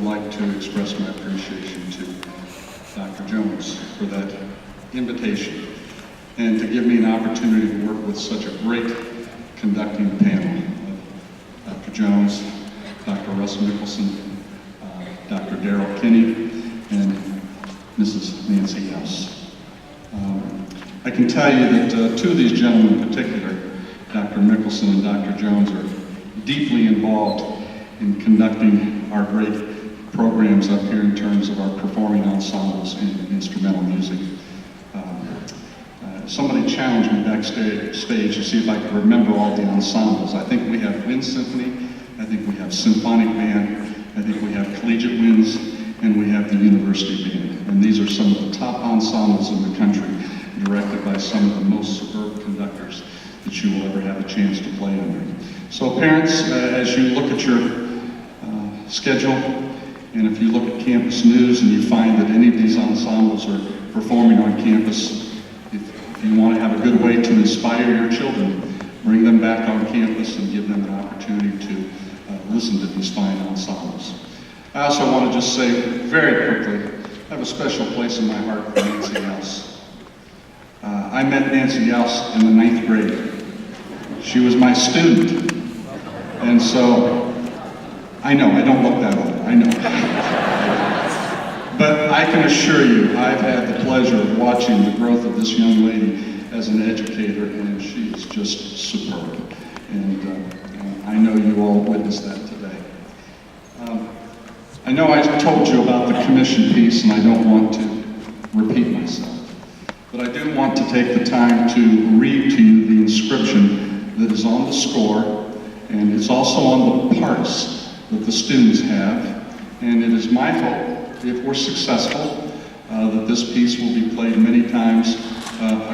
like to express my appreciation to Dr. Jones for that invitation and to give me an opportunity to work with such a great conducting panel of Dr. Jones, Dr. Russ Nicholson, Dr. Darrell Kinney, and Mrs. Nancy House. I can tell you that two of these gentlemen in particular, Dr. Mickelson and Dr. Jones, are deeply involved in conducting our great programs up here in terms of our performing ensembles and instrumental music. Somebody challenged me backstage to see if I could remember all the ensembles. I think we have Wind Symphony, I think we have Symphonic Band, I think we have Collegiate Winds, and we have the University Band. And these are some of the top ensembles in the country, directed by some of the most superb conductors that you will ever have a chance to play under. So parents, as you look at your schedule, and if you look at campus news and you find that any of these ensembles are performing on campus, if you want to have a good way to inspire your children, bring them back on campus and give them an opportunity to listen to these fine ensembles. I also want to just say very quickly, I have a special place in my heart for Nancy House. I met Nancy House in the 9th grade. She was my student. And so, I know, I don't look that old, I know. But I can assure you, I've had the pleasure of watching the growth of this young lady as an educator, and she is just superb. And I know you all witnessed that today. I know I told you about the commission piece, and I don't want to repeat myself. But I do want to take the time to read to you the inscription that is on the score, and it's also on the parts that the students have. And it is my hope, if we're successful, that this piece will be played many times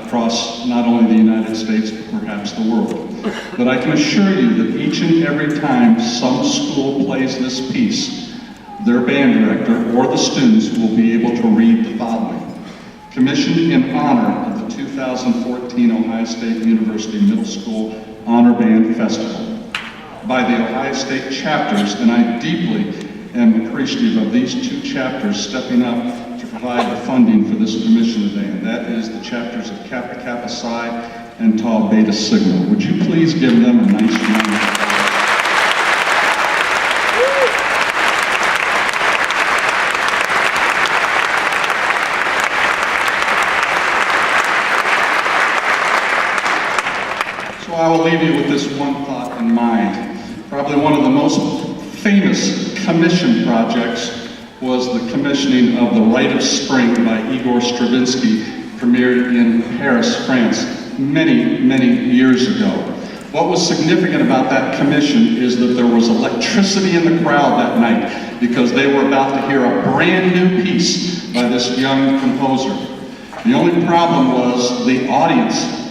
across not only the United States, but perhaps the world. But I can assure you that each and every time some school plays this piece, their band director or the students will be able to read the following. Commissioned in honor of the 2014 Ohio State University Middle School Honor Band Festival by the Ohio State chapters, and I deeply am appreciative of these two chapters stepping up to provide the funding for this commission today, and that is the chapters of Kappa Kappa Psi and Tau Beta Sigma. Would you please give them a nice round of applause? So I will leave you with this one thought in mind. Probably one of the most famous commission projects was the commissioning of The Rite of Spring by Igor Stravinsky, premiered in Paris, France, many, many years ago. What was significant about that commission is that there was electricity in the crowd that night because they were about to hear a brand new piece by this young composer. The only problem was the audience.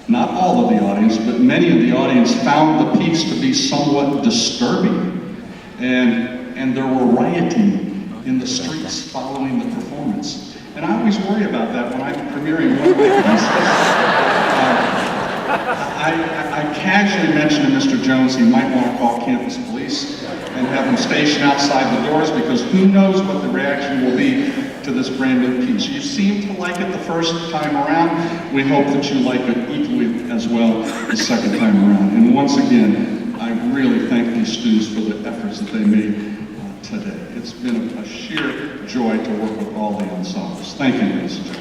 Not all of the audience, but many of the audience found the piece to be somewhat disturbing. And there were rioting in the streets following the performance. And I always worry about that when I'm premiering one of my pieces. I casually mentioned to Mr. Jones he might want to call campus police and have them stationed outside the doors, because who knows what the reaction will be to this brand new piece. You seem to like it the first time around. We hope that you like it equally as well the second time around. And once again, I really thank these students for the efforts that they made today. It's been a sheer joy to work with all the ensembles. Thank you, ladies and gentlemen.